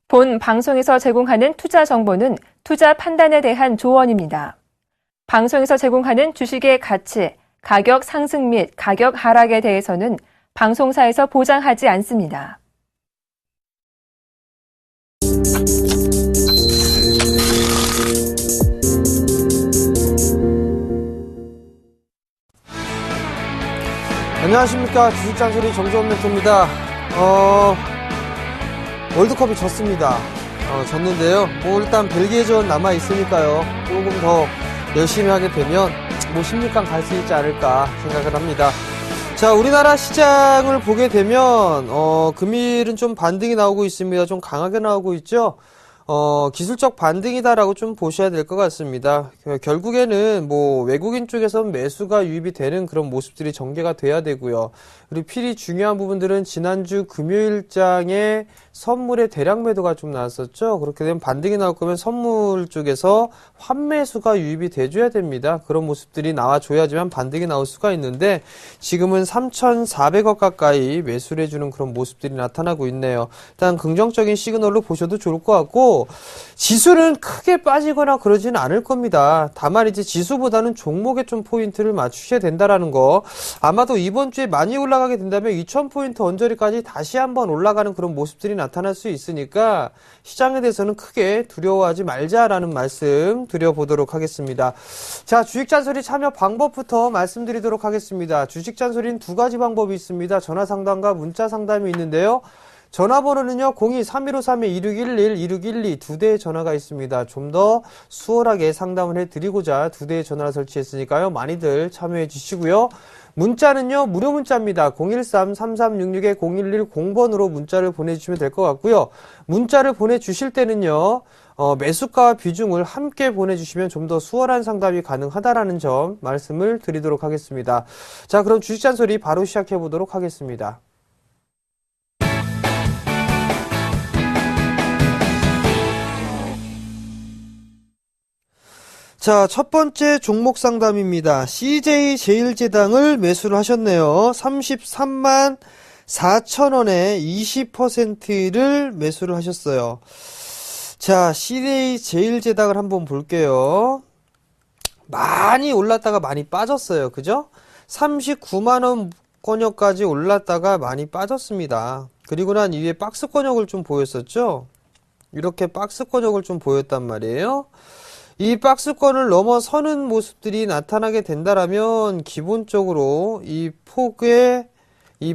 본 방송에서 제공하는 투자 정보는 투자 판단에 대한 조언입니다. 방송에서 제공하는 주식의 가치, 가격 상승 및 가격 하락에 대해서는 방송사에서 보장하지 않습니다. 안녕하십니까. 주식잔소리 정재원 멘토입니다. 월드컵이 졌습니다. 졌는데요. 일단 벨기에전 남아있으니까요. 조금 더 열심히 하게 되면 16강 갈 수 있지 않을까 생각을 합니다. 자, 우리나라 시장을 보게 되면, 금일은 좀 반등이 나오고 있습니다. 좀 강하게 나오고 있죠. 기술적 반등이다라고 좀 보셔야 될 것 같습니다. 결국에는 외국인 쪽에서 매수가 유입이 되는 그런 모습들이 전개가 돼야 되고요. 그리고 필히 중요한 부분들은 지난주 금요일장에 선물의 대량 매도가 좀 나왔었죠. 그렇게 되면 반등이 나올 거면 선물 쪽에서 환매수가 유입이 돼줘야 됩니다. 그런 모습들이 나와줘야지만 반등이 나올 수가 있는데 지금은 3,400억 가까이 매수를 해주는 그런 모습들이 나타나고 있네요. 일단 긍정적인 시그널로 보셔도 좋을 것 같고 지수는 크게 빠지거나 그러지는 않을 겁니다. 다만 이제 지수보다는 종목에 좀 포인트를 맞추셔야 된다라는 거. 아마도 이번 주에 많이 올라가게 된다면 2,000포인트 언저리까지 다시 한번 올라가는 그런 모습들이 나타날 수 있으니까 시장에 대해서는 크게 두려워하지 말자라는 말씀 드려보도록 하겠습니다. 자, 주식잔소리 참여 방법부터 말씀드리도록 하겠습니다. 주식잔소리는 두 가지 방법이 있습니다. 전화상담과 문자상담이 있는데요. 전화번호는요, 02-3153-2611, 2612 두 대의 전화가 있습니다. 좀 더 수월하게 상담을 해드리고자 두 대의 전화를 설치했으니까요. 많이들 참여해 주시고요. 문자는요, 무료 문자입니다. 013-3366-0110번으로 문자를 보내주시면 될 것 같고요. 문자를 보내주실 때는요, 매수가와 비중을 함께 보내주시면 좀 더 수월한 상담이 가능하다라는 점 말씀을 드리도록 하겠습니다. 자, 그럼 주식잔소리 바로 시작해 보도록 하겠습니다. 자, 첫 번째 종목 상담입니다. CJ 제일제당을 매수를 하셨네요. 33만 4천원에 20%를 매수를 하셨어요. 자, CJ 제일제당을 한번 볼게요. 많이 올랐다가 많이 빠졌어요. 그죠? 39만원 권역까지 올랐다가 많이 빠졌습니다. 그리고 난 이후에 박스 권역을 좀 보였었죠? 이렇게 박스 권역을 좀 보였단 말이에요. 이 박스권을 넘어서는 모습들이 나타나게 된다라면 기본적으로 이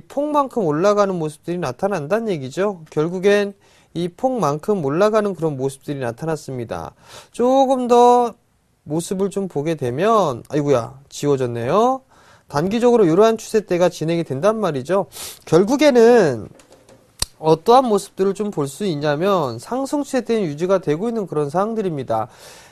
폭만큼 올라가는 모습들이 나타난다는 얘기죠. 결국엔 이 폭만큼 올라가는 그런 모습들이 나타났습니다. 조금 더 모습을 좀 보게 되면 아이고야 지워졌네요. 단기적으로 이러한 추세대가 진행이 된단 말이죠. 결국에는 어떠한 모습들을 좀 볼 수 있냐면 상승 추세대는 유지가 되고 있는 그런 상황들입니다.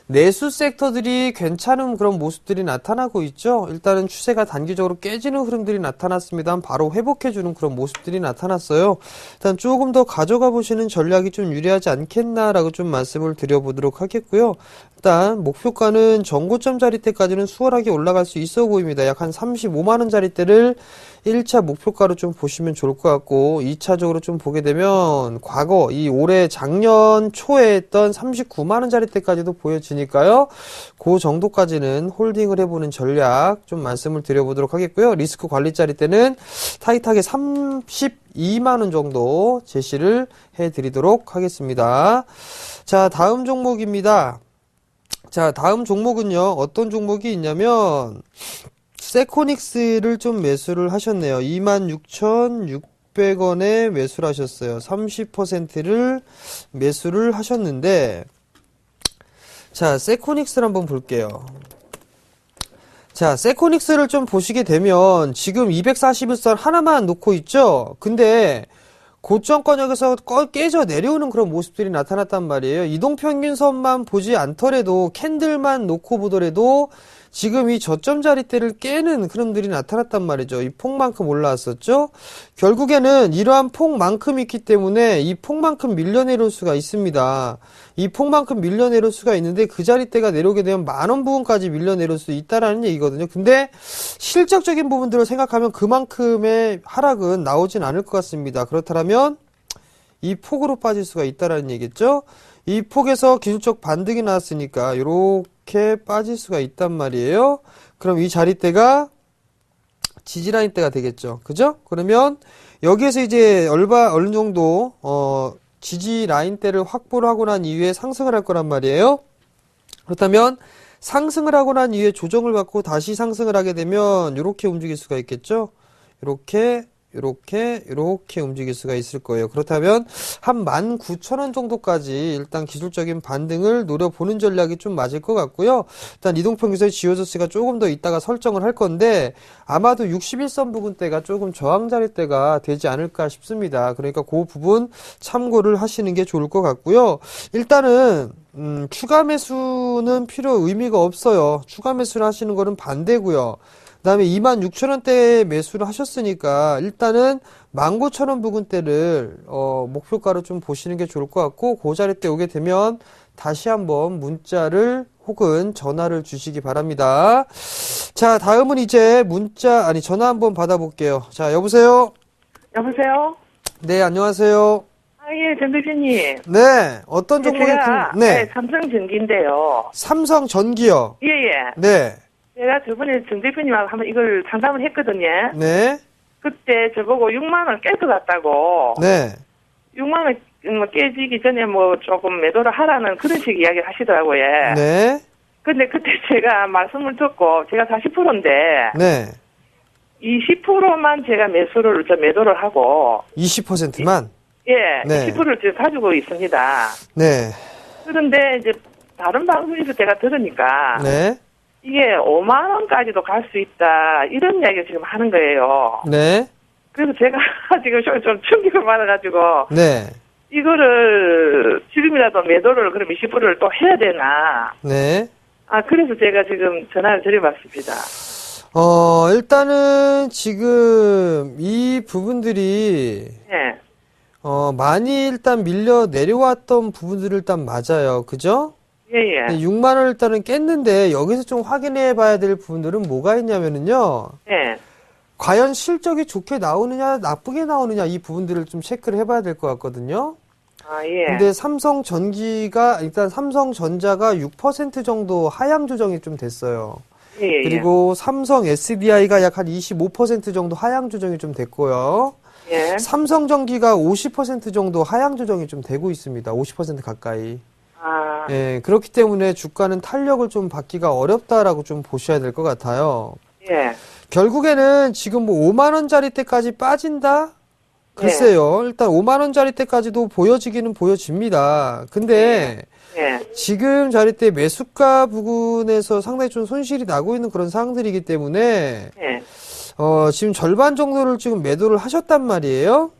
내수 섹터들이 괜찮은 그런 모습들이 나타나고 있죠. 일단은 추세가 단기적으로 깨지는 흐름들이 나타났습니다. 바로 회복해주는 그런 모습들이 나타났어요. 일단 조금 더 가져가 보시는 전략이 좀 유리하지 않겠나라고 좀 말씀을 드려보도록 하겠고요. 일단 목표가는 전고점 자리대까지는 수월하게 올라갈 수 있어 보입니다. 약 한 35만원 자리대를 1차 목표가로 좀 보시면 좋을 것 같고 2차적으로 좀 보게 되면 과거 이 올해 작년 초에 했던 39만원 자리대까지도 보여지니까요. 그 정도까지는 홀딩을 해보는 전략 좀 말씀을 드려보도록 하겠고요. 리스크 관리 자리대는 타이트하게 32만원 정도 제시를 해드리도록 하겠습니다. 자, 다음 종목입니다. 자, 다음 종목은요. 어떤 종목이 있냐면 세코닉스를 좀 매수를 하셨네요. 26,600원에 매수를 하셨어요. 30%를 매수를 하셨는데 자, 세코닉스를 한번 볼게요. 자, 세코닉스를 좀 보시게 되면 지금 241선 하나만 놓고 있죠? 근데 고점권역에서 깨져 내려오는 그런 모습들이 나타났단 말이에요. 이동평균선만 보지 않더라도 캔들만 놓고 보더라도 지금 이 저점 자리대를 깨는 흐름들이 나타났단 말이죠. 이 폭만큼 올라왔었죠. 결국에는 이러한 폭만큼 있기 때문에 이 폭만큼 밀려내릴 수가 있습니다. 이 폭만큼 밀려내릴 수가 있는데 그 자리대가 내려오게 되면 만원 부분까지 밀려내릴 수 있다라는 얘기거든요. 근데 실적적인 부분들을 생각하면 그만큼의 하락은 나오진 않을 것 같습니다. 그렇다면 이 폭으로 빠질 수가 있다라는 얘기겠죠? 이 폭에서 기술적 반등이 나왔으니까 이렇게 빠질 수가 있단 말이에요. 그럼 이 자리대가 지지라인 대가 되겠죠. 그죠? 그러면 여기에서 이제 어느 정도 지지 라인대를 확보를 하고 난 이후에 상승을 할 거란 말이에요. 그렇다면 상승을 하고 난 이후에 조정을 받고 다시 상승을 하게 되면 이렇게 움직일 수가 있겠죠. 이렇게 움직일 수가 있을 거예요. 그렇다면 한 19,000원 정도까지 일단 기술적인 반등을 노려보는 전략이 좀 맞을 것 같고요. 일단 이동평균선이 지어졌으니까 조금 더 이따가 설정을 할 건데 아마도 61선 부근대가 조금 저항 자리대가 되지 않을까 싶습니다. 그러니까 그 부분 참고를 하시는 게 좋을 것 같고요. 일단은 추가 매수는 의미가 없어요. 추가 매수를 하시는 거는 반대고요. 그 다음에 26,000원대 매수를 하셨으니까 일단은 19,000원 부근대를 목표가로 좀 보시는 게 좋을 것 같고 그 자리대 오게 되면 다시 한번 문자를 혹은 전화를 주시기 바랍니다. 자, 다음은 이제 전화 한번 받아볼게요. 자, 여보세요? 여보세요? 네, 안녕하세요. 예, 전 대표님. 네, 어떤 종목에 네, 삼성전기인데요. 삼성전기요. 예. 네. 제가 저번에 정 대표님하고 한번 이걸 상담을 했거든요. 네. 그때 저보고 6만 원 깰 것 같다고. 네. 6만 원 깨지기 전에 조금 매도를 하라는 그런 식 이야기를 하시더라고요. 네. 근데 그때 제가 말씀을 듣고 제가 40%인데. 네. 20%만 제가 매도를 하고. 20%만? 예. 네. 20%를 지금 가지고 있습니다. 네. 그런데 이제 다른 방송에서 제가 들으니까. 네. 이게 5만 원까지도 갈 수 있다 이런 이야기를 지금 하는 거예요. 네. 그래서 제가 지금 좀 충격을 받아가지고 네. 이거를 지금이라도 매도를 그럼 20%를 또 해야 되나? 네. 그래서 제가 지금 전화를 드려봤습니다. 일단은 지금 이 부분들이 네. 많이 일단 밀려 내려왔던 부분들을 일단 맞아요. 그죠? 예. 6만 원을 일단은 깼는데 여기서 좀 확인해 봐야 될 부분들은 뭐가 있냐면은요. 네. 과연 실적이 좋게 나오느냐, 나쁘게 나오느냐 이 부분들을 좀 체크를 해 봐야 될 것 같거든요. 예. 근데 삼성전자가 6% 정도 하향 조정이 좀 됐어요. 예. 그리고 삼성 SDI가 약 한 25% 정도 하향 조정이 좀 됐고요. 예. 삼성전기가 50% 정도 하향 조정이 좀 되고 있습니다. 50% 가까이. 예, 그렇기 때문에 주가는 탄력을 좀 받기가 어렵다라고 좀 보셔야 될 것 같아요. 예. 결국에는 지금 뭐 5만 원짜리 때까지 빠진다? 글쎄요. 일단 5만 원짜리 때까지도 보여지기는 보여집니다. 근데 예. 지금 자리대 매수가 부근에서 상당히 좀 손실이 나고 있는 그런 상황들이기 때문에 예. 지금 절반 정도를 지금 매도를 하셨단 말이에요.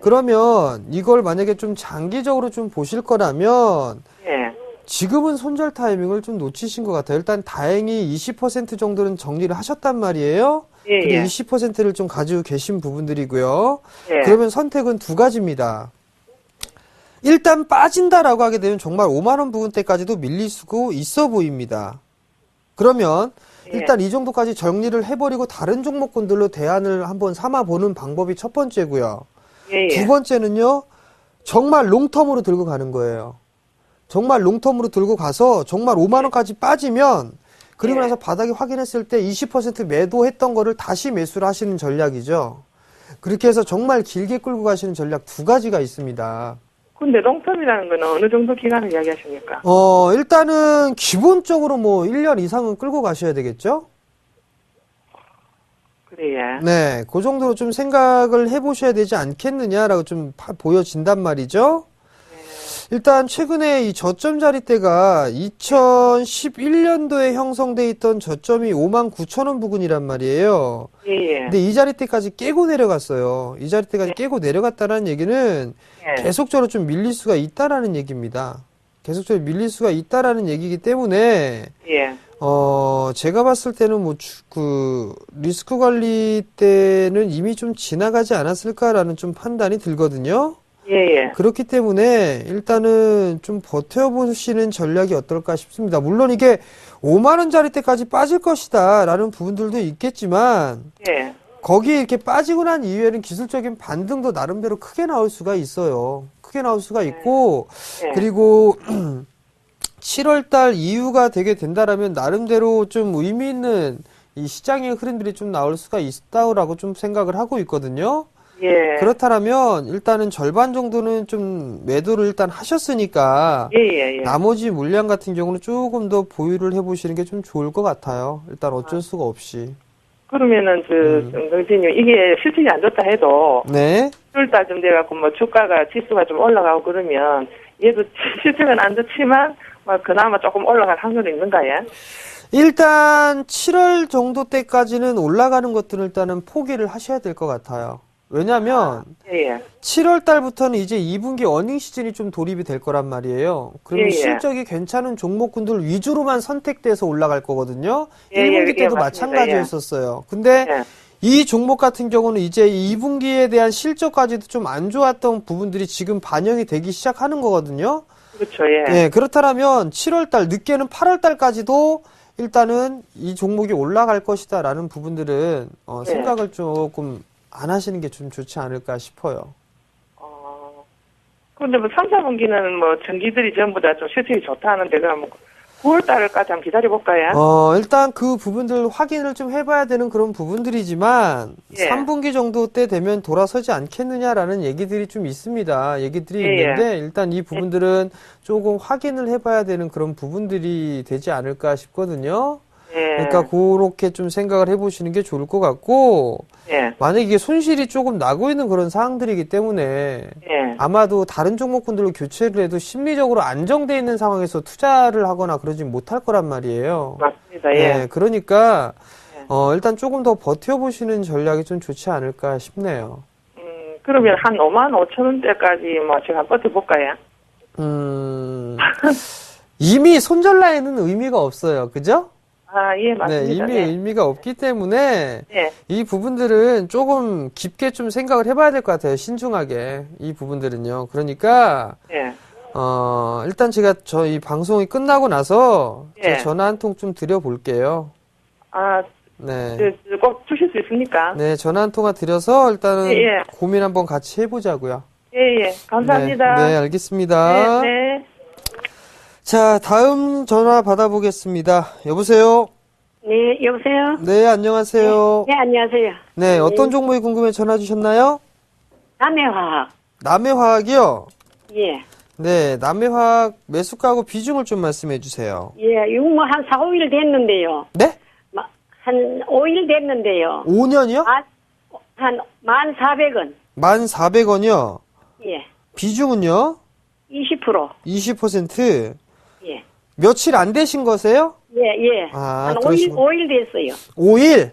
그러면 이걸 만약에 좀 장기적으로 좀 보실 거라면 예. 지금은 손절 타이밍을 좀 놓치신 것 같아요. 일단 다행히 20% 정도는 정리를 하셨단 말이에요. 예. 근데 20%를 좀 가지고 계신 부분들이고요. 예. 그러면 선택은 두 가지입니다. 일단 빠진다라고 하게 되면 정말 5만 원 부분대까지도 밀릴 수가 있어 보입니다. 그러면 일단 이 정도까지 정리를 해버리고 다른 종목군들로 대안을 한번 삼아보는 방법이 첫 번째고요. 두 번째는요, 정말 롱텀으로 들고 가는 거예요. 정말 롱텀으로 들고 가서 정말 5만 원까지 빠지면 그리고 나서 바닥이 확인했을 때 20% 매도했던 거를 다시 매수를 하시는 전략이죠. 그렇게 해서 정말 길게 끌고 가시는 전략 두 가지가 있습니다. 근데 롱텀이라는 건 어느 정도 기간을 이야기하십니까? 일단은 기본적으로 뭐 1년 이상은 끌고 가셔야 되겠죠? 그래요. 네, 그 정도로 좀 생각을 해보셔야 되지 않겠느냐라고 좀 보여진단 말이죠. 일단 최근에 이 저점 자리대가 2011년도에 형성돼 있던 저점이 59,000원 부근이란 말이에요. 예. 근데 이 자리대까지 깨고 내려갔어요. 이 자리대까지 깨고 내려갔다는 얘기는 계속적으로 좀 밀릴 수가 있다라는 얘기입니다. 계속적으로 밀릴 수가 있다라는 얘기이기 때문에 제가 봤을 때는 리스크 관리 때는 이미 좀 지나가지 않았을까라는 좀 판단이 들거든요. 그렇기 때문에 일단은 좀 버텨보시는 전략이 어떨까 싶습니다. 물론 이게 5만 원짜리 때까지 빠질 것이다 라는 부분들도 있겠지만 거기에 이렇게 빠지고 난 이후에는 기술적인 반등도 나름대로 크게 나올 수가 있어요. 크게 나올 수가 있고, 네. 그리고 7월달 이후가 되게 된다라면 나름대로 좀 의미 있는 이 시장의 흐름들이 좀 나올 수가 있다고 좀 생각을 하고 있거든요. 예. 그렇다면 일단은 절반 정도는 좀 매도를 일단 하셨으니까 예. 나머지 물량 같은 경우는 조금 더 보유를 해보시는 게 좀 좋을 것 같아요. 일단 어쩔 수가 없이. 그러면은, 선생님, 이게 실적이 안 좋다 해도, 네. 7월달쯤 돼갖고, 뭐, 주가가, 지수가 좀 올라가고 그러면, 얘도 실적은 안 좋지만, 뭐, 그나마 조금 올라갈 확률이 있는가요? 일단 7월 정도 때까지는 올라가는 것들은 일단은 포기를 하셔야 될 것 같아요. 왜냐면 예. 7월 달부터는 이제 2분기 어닝 시즌이 좀 돌입이 될 거란 말이에요. 그러면 예. 실적이 괜찮은 종목군들 위주로만 선택돼서 올라갈 거거든요. 예, 1분기 때도 맞습니다. 마찬가지였었어요. 근데 예. 이 종목 같은 경우는 이제 2분기에 대한 실적까지도 좀 안 좋았던 부분들이 지금 반영이 되기 시작하는 거거든요. 그렇죠, 예. 네, 그렇다면 7월 달, 늦게는 8월 달까지도 일단은 이 종목이 올라갈 것이다라는 부분들은 네. 생각을 조금 안 하시는 게 좀 좋지 않을까 싶어요. 근데 뭐 3, 4분기는 뭐 전기들이 전부 다 좀 실적이 좋다 하는데 그럼 9월 달까지 한번 기다려볼까요? 일단 그 부분들 확인을 좀 해봐야 되는 그런 부분들이지만 예. 3분기 정도 때 되면 돌아서지 않겠느냐라는 얘기들이 좀 있습니다. 얘기들이 예. 있는데 일단 이 부분들은 조금 확인을 해봐야 되는 그런 부분들이 되지 않을까 싶거든요. 예. 그러니까 그렇게 좀 생각을 해보시는 게 좋을 것 같고 예. 만약에 이게 손실이 조금 나고 있는 그런 상황들이기 때문에 예. 아마도 다른 종목군들로 교체를 해도 심리적으로 안정돼 있는 상황에서 투자를 하거나 그러지 못할 거란 말이에요. 맞습니다, 예. 네, 그러니까 일단 조금 더 버텨보시는 전략이 좀 좋지 않을까 싶네요. 그러면 한 5만 5천 원대까지 뭐 제가 버텨볼까요? 이미 손절 라인은 의미가 없어요. 그죠? 아, 예, 맞습니다. 네, 이미 예. 의미가 없기 때문에 예. 이 부분들은 조금 깊게 좀 생각을 해봐야 될 것 같아요. 신중하게 이 부분들은요. 그러니까 예. 일단 제가 저희 방송이 끝나고 나서 예. 제가 전화 한 통 좀 드려볼게요. 아, 네. 꼭 주실 수 있습니까? 네, 전화 한 통화 드려서 일단은 예. 고민 한번 같이 해보자고요. 예. 감사합니다. 네, 알겠습니다. 네. 자, 다음 전화 받아보겠습니다. 여보세요? 네, 여보세요? 네, 안녕하세요. 네, 안녕하세요. 네, 어떤 종목이 궁금해 전화 주셨나요? 남해화학. 남해화학이요? 예. 네, 남해화학 매수가하고 비중을 좀 말씀해 주세요. 예, 이거 뭐 한 4, 5일 됐는데요. 네? 한 5일 됐는데요. 5년이요? 한 1,400원. 1,400원이요? 예. 비중은요? 20%. 20%? 예. 며칠 안 되신 거세요? 예. 아, 한 5일, 그러시구나. 5일 됐어요. 5일?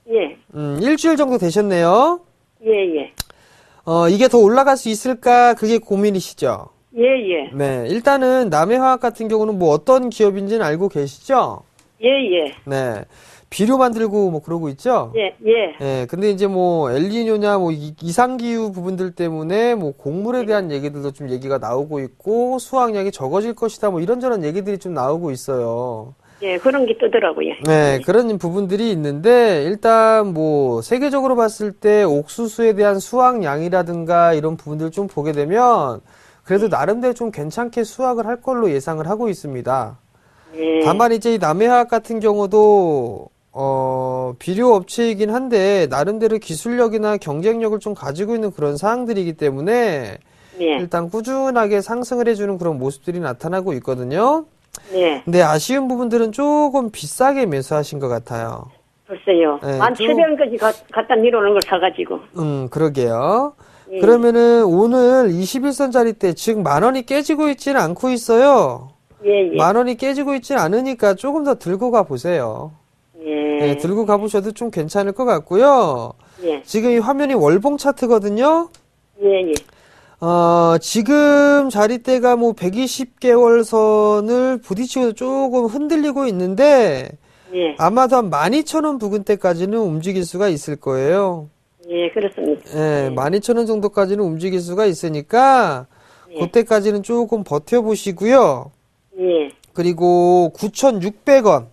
예. 일주일 정도 되셨네요. 예. 이게 더 올라갈 수 있을까? 그게 고민이시죠? 예. 네, 일단은 남해화학 같은 경우는 뭐 어떤 기업인지는 알고 계시죠? 예. 네. 비료 만들고 뭐 그러고 있죠? 예. 네, 근데 이제 뭐 엘니뇨냐 뭐 이상기후 부분들 때문에 뭐 곡물에 대한 얘기들도 좀 얘기가 나오고 있고 수확량이 적어질 것이다 뭐 이런저런 얘기들이 좀 나오고 있어요. 예, 그런 게 뜨더라고요. 네, 그런 부분들이 있는데 일단 뭐 세계적으로 봤을 때 옥수수에 대한 수확량이라든가 이런 부분들을 좀 보게 되면 그래도 나름대로 좀 괜찮게 수확을 할 걸로 예상을 하고 있습니다. 예. 다만 이제 이 남해화학 같은 경우도 비료 업체이긴 한데 나름대로 기술력이나 경쟁력을 좀 가지고 있는 그런 사항들이기 때문에 예. 일단 꾸준하게 상승을 해주는 그런 모습들이 나타나고 있거든요. 예. 근데 아쉬운 부분들은 조금 비싸게 매수하신 것 같아요. 글쎄요. 네, 1,700원까지 갖다 내려오는 걸 사가지고. 그러게요. 예. 그러면은 오늘 21선짜리 때 즉 10,000원이 깨지고 있지는 않고 있어요. 예. 10,000원이 깨지고 있지 않으니까 조금 더 들고 가 보세요. 예. 네, 들고 가보셔도 좀 괜찮을 것 같고요. 예. 지금 이 화면이 월봉 차트거든요. 예. 지금 자리대가 뭐 120개월 선을 부딪히고 조금 흔들리고 있는데 예. 아마도 한 12,000원 부근대까지는 움직일 수가 있을 거예요. 예, 그렇습니다. 예, 12,000원 정도까지는 움직일 수가 있으니까 예. 그때까지는 조금 버텨보시고요. 예. 그리고 9,600원.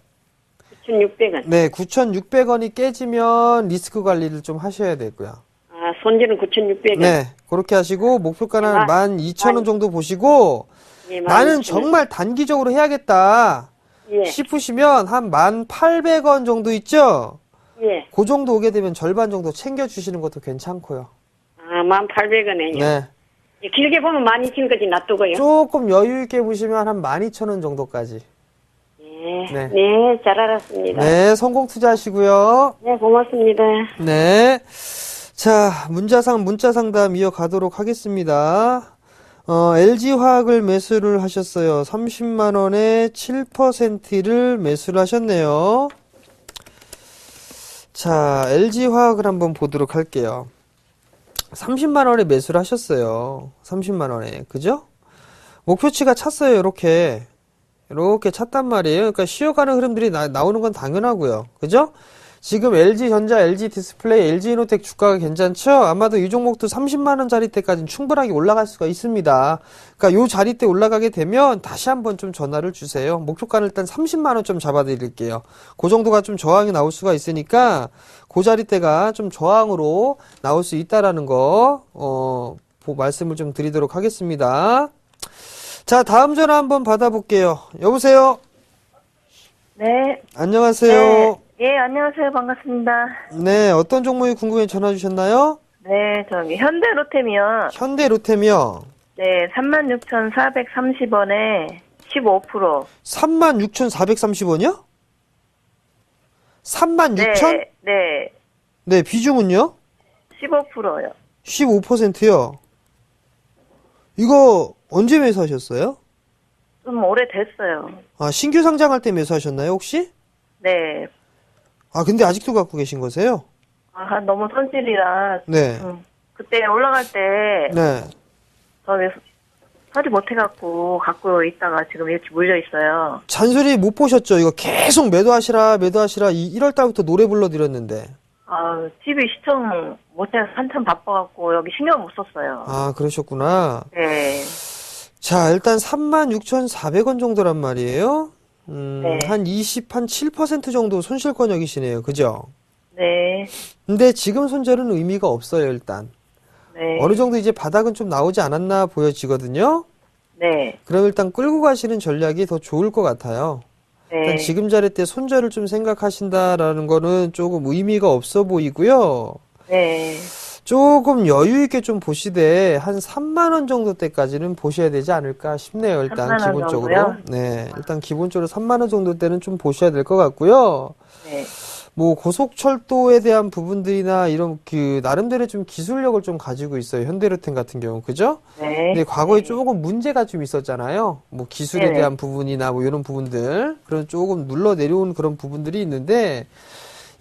9,600원. 네, 9,600원이 깨지면 리스크 관리를 좀 하셔야 되고요. 아, 손절은 9,600원. 네, 그렇게 하시고 목표가는 아, 12,000원 정도 보시고 예, 나는 12,000원. 정말 단기적으로 해야겠다 예, 싶으시면 한 1,800원 정도 있죠? 예. 그 정도 오게 되면 절반 정도 챙겨주시는 것도 괜찮고요. 아, 1,800원에요. 네. 길게 보면 12,000원까지 놔두고요. 조금 여유 있게 보시면 한 12,000원 정도까지. 네. 네. 네, 잘 알았습니다. 네, 성공 투자하시고요. 네, 고맙습니다. 네. 자, 문자 상담 이어가도록 하겠습니다. LG화학을 매수를 하셨어요. 30만원에 7%를 매수를 하셨네요. 자, LG화학을 한번 보도록 할게요. 30만원에 매수를 하셨어요. 30만원에. 그죠? 목표치가 찼어요. 이렇게 찼단 말이에요. 그러니까 쉬어가는 흐름들이 나오는 건 당연하고요. 그죠? 지금 LG전자, LG디스플레이, LG이노텍 주가가 괜찮죠? 아마도 이 종목도 30만원 자리대까지는 충분하게 올라갈 수가 있습니다. 그러니까 요 자리대 올라가게 되면 다시 한번 좀 전화를 주세요. 목표가는 일단 30만원 좀 잡아드릴게요. 그 정도가 좀 저항이 나올 수가 있으니까 그 자리대가 좀 저항으로 나올 수 있다라는 거 말씀을 좀 드리도록 하겠습니다. 자, 다음 전화 한번 받아볼게요. 여보세요? 네. 안녕하세요. 네. 예, 안녕하세요. 반갑습니다. 네, 어떤 종목이 궁금해 전화 주셨나요? 네, 저기 현대로템이요. 현대로템이요. 네, 36,430원에 15%. 36,430원이요? 36,000? 네, 네. 네, 비중은요? 15%요. 15%요. 이거 언제 매수하셨어요? 좀 오래됐어요. 아, 신규 상장할 때 매수하셨나요, 혹시? 네. 아, 근데 아직도 갖고 계신 거세요? 아, 너무 손실이라. 네. 그때 올라갈 때, 네. 저기, 처리 못해갖고, 갖고 있다가 지금 이렇게 물려있어요. 잔소리 못 보셨죠? 이거 계속 매도하시라, 1월 달부터 노래 불러드렸는데. 아, TV 시청 못해서 한참 바빠갖고, 여기 신경 못 썼어요. 아, 그러셨구나. 네. 자, 일단 36,400원 정도란 말이에요. 네. 한 7% 정도 손실권역이시네요. 그죠? 네. 근데 지금 손절은 의미가 없어요, 일단. 네. 어느 정도 이제 바닥은 좀 나오지 않았나 보여지거든요. 네. 그럼 일단 끌고 가시는 전략이 더 좋을 것 같아요. 일단 네. 지금 자리 때 손절을 좀 생각하신다라는 거는 조금 의미가 없어 보이고요. 네. 조금 여유 있게 좀 보시되 한 3만 원 정도 때까지는 보셔야 되지 않을까 싶네요. 일단 3만 원 기본적으로. 정도요? 네, 일단 기본적으로 3만 원 정도 때는 좀 보셔야 될 것 같고요. 네. 뭐 고속철도에 대한 부분들이나 이런 나름대로 좀 기술력을 좀 가지고 있어요. 현대로템 같은 경우, 그죠? 네. 근데 과거에 조금 문제가 좀 있었잖아요. 뭐 기술에 네네. 대한 부분이나 뭐 이런 부분들, 그런 조금 눌러 내려온 그런 부분들이 있는데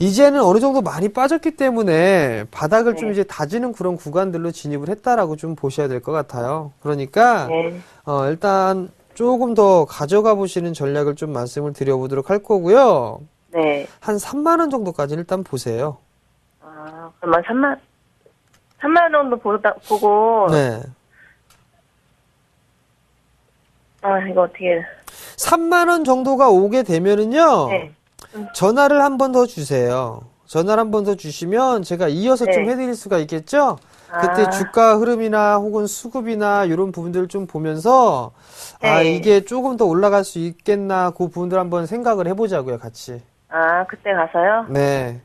이제는 어느 정도 많이 빠졌기 때문에 바닥을 좀 이제 다지는 그런 구간들로 진입을 했다라고 좀 보셔야 될 것 같아요. 그러니까 네. 일단 조금 더 가져가 보시는 전략을 좀 말씀을 드려보도록 할 거고요. 네. 한 3만 원 정도까지는 일단 보세요. 아, 그러면 3만 정도 보고. 네. 아, 이거 어떻게. 3만 원 정도가 오게 되면은요. 네. 전화를 한 번 더 주세요. 전화를 한 번 더 주시면 제가 이어서 네. 좀 해드릴 수가 있겠죠? 그때 아. 주가 흐름이나 혹은 수급이나 이런 부분들을 좀 보면서 아, 네. 이게 조금 더 올라갈 수 있겠나 그 부분들 한번 생각을 해보자고요, 같이. 아, 그때 가서요? 네.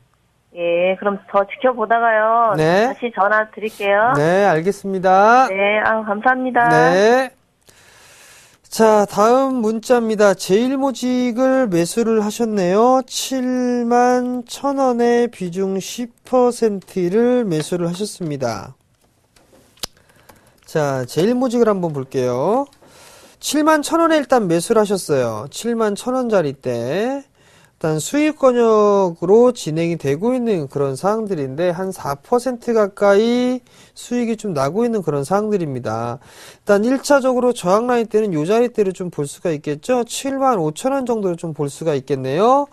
예, 그럼 더 지켜보다가요. 네. 다시 전화 드릴게요. 네, 알겠습니다. 네, 아, 감사합니다. 네. 자, 다음 문자입니다. 제일모직을 매수를 하셨네요. 71,000원에 비중 10%를 매수를 하셨습니다. 자, 제일모직을 한번 볼게요. 71,000원에 일단 매수를 하셨어요. 71,000원짜리 때. 일단 수익권역으로 진행이 되고 있는 그런 사항들인데 한 4% 가까이 수익이 좀 나고 있는 그런 사항들입니다. 일단 1차적으로 저항 라인 때는 요 자리대를 좀 볼 수가 있겠죠. 75,000원 정도를 좀 볼 수가 있겠네요.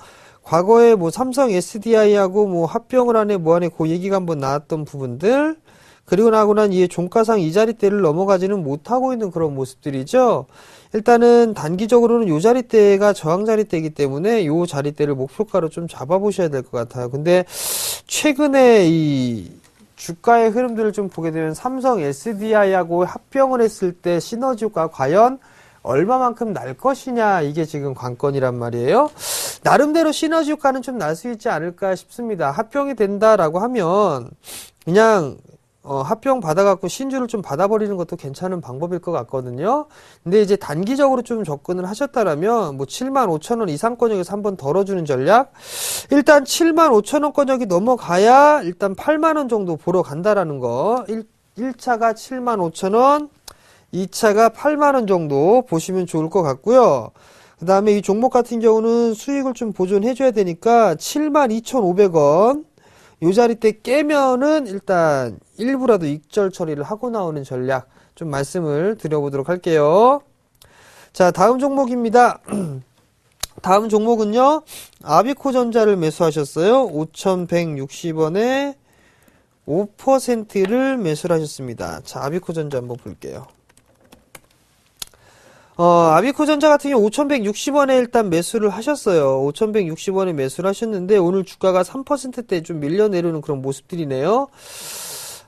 과거에 뭐 삼성 SDI하고 뭐 합병을 하네 뭐 하네 그 얘기가 한번 나왔던 부분들, 그리고 나고 난 이에 종가상 이 자리대를 넘어가지는 못하고 있는 그런 모습들이죠. 일단은 단기적으로는 요 자리대가 저항 자리대이기 때문에 요 자리대를 목표가로 좀 잡아보셔야 될 것 같아요. 근데 최근에 이 주가의 흐름들을 좀 보게 되면 삼성 SDI하고 합병을 했을 때 시너지 효과 과연 얼마만큼 날 것이냐, 이게 지금 관건이란 말이에요. 나름대로 시너지 효과는 좀 날 수 있지 않을까 싶습니다. 합병이 된다라고 하면 그냥 합병 받아갖고 신주를 좀 받아버리는 것도 괜찮은 방법일 것 같거든요. 근데 이제 단기적으로 좀 접근을 하셨다라면 뭐 75,000원 이상권역에서 한번 덜어주는 전략. 일단 75,000원권역이 넘어가야 일단 8만원 정도 보러 간다라는 거. 1차가 75,000원, 2차가 8만원 정도 보시면 좋을 것 같고요. 그 다음에 이 종목 같은 경우는 수익을 좀 보존해줘야 되니까 72,500원. 요 자리대 깨면은 일단 일부라도 익절 처리를 하고 나오는 전략 좀 말씀을 드려보도록 할게요. 자, 다음 종목입니다. 다음 종목은요, 아비코전자를 매수하셨어요. 5,160원에 5%를 매수를 하셨습니다. 자, 아비코전자 한번 볼게요. 아비코전자 같은 경우 5,160원에 일단 매수를 하셨어요. 5,160원에 매수를 하셨는데 오늘 주가가 3%대 좀 밀려내려는 그런 모습들이네요.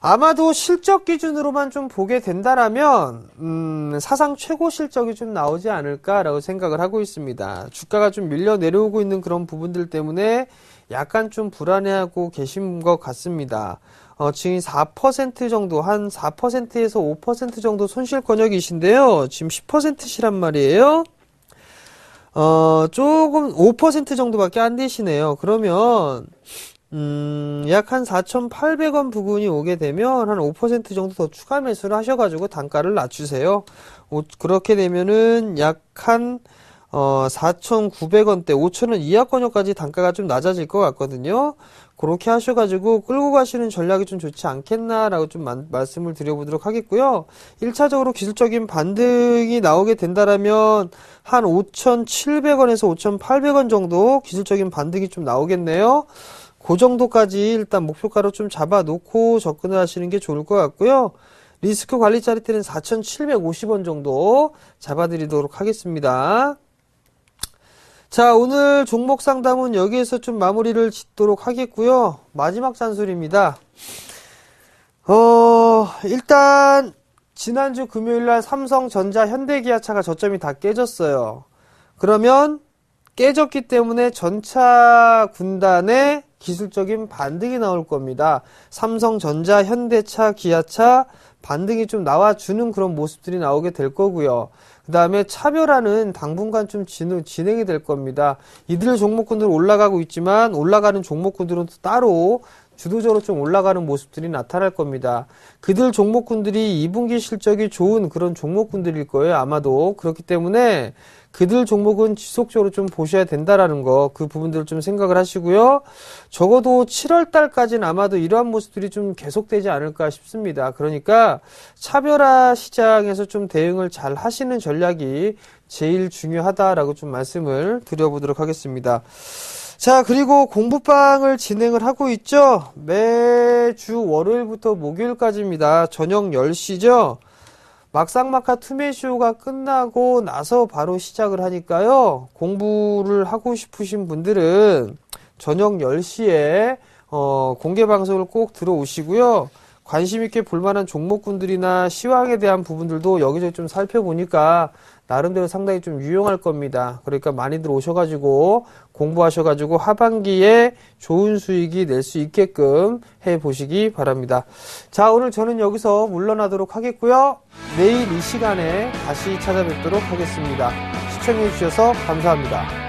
아마도 실적 기준으로만 좀 보게 된다라면 사상 최고 실적이 좀 나오지 않을까라고 생각을 하고 있습니다. 주가가 좀 밀려 내려오고 있는 그런 부분들 때문에 약간 좀 불안해하고 계신 것 같습니다. 지금 4% 정도, 한 4%에서 5% 정도 손실 권역이신데요. 지금 10%시란 말이에요. 조금 5% 정도밖에 안 되시네요. 그러면 약 한 4,800원 부근이 오게 되면 한 5% 정도 더 추가 매수를 하셔가지고 단가를 낮추세요. 그렇게 되면은 약 한 4,900원대, 5,000원 이하권역까지 단가가 좀 낮아질 것 같거든요. 그렇게 하셔가지고 끌고 가시는 전략이 좀 좋지 않겠나라고 좀 말씀을 드려보도록 하겠고요. 1차적으로 기술적인 반등이 나오게 된다라면 한 5,700원에서 5,800원 정도 기술적인 반등이 좀 나오겠네요. 그 정도까지 일단 목표가로 좀 잡아놓고 접근을 하시는 게 좋을 것 같고요. 리스크 관리 자리대는 4,750원 정도 잡아드리도록 하겠습니다. 자, 오늘 종목 상담은 여기에서 좀 마무리를 짓도록 하겠고요. 마지막 잔소리입니다. 일단 지난주 금요일날 삼성전자, 현대기아차가 저점이 다 깨졌어요. 그러면 깨졌기 때문에 전차 군단의 기술적인 반등이 나올 겁니다. 삼성전자, 현대차, 기아차 반등이 좀 나와주는 그런 모습들이 나오게 될 거고요. 그 다음에 차별화는 당분간 좀 진행이 될 겁니다. 이들 종목군들 올라가고 있지만 올라가는 종목군들은 따로 주도적으로 좀 올라가는 모습들이 나타날 겁니다. 그들 종목군들이 2분기 실적이 좋은 그런 종목군들일 거예요. 아마도. 그렇기 때문에 그들 종목은 지속적으로 좀 보셔야 된다라는 거, 그 부분들을 좀 생각을 하시고요. 적어도 7월 달까지는 아마도 이러한 모습들이 좀 계속되지 않을까 싶습니다. 그러니까 차별화 시장에서 좀 대응을 잘 하시는 전략이 제일 중요하다라고 좀 말씀을 드려보도록 하겠습니다. 자, 그리고 공부방을 진행을 하고 있죠. 매주 월요일부터 목요일까지입니다. 저녁 10시죠. 막상막하 투매쇼가 끝나고 나서 바로 시작을 하니까요. 공부를 하고 싶으신 분들은 저녁 10시에 공개 방송을 꼭 들어오시고요. 관심 있게 볼만한 종목군들이나 시황에 대한 부분들도 여기저기 좀 살펴보니까 나름대로 상당히 좀 유용할 겁니다. 그러니까 많이들 오셔가지고 공부하셔가지고 하반기에 좋은 수익이 낼 수 있게끔 해보시기 바랍니다. 자, 오늘 저는 여기서 물러나도록 하겠고요. 내일 이 시간에 다시 찾아뵙도록 하겠습니다. 시청해주셔서 감사합니다.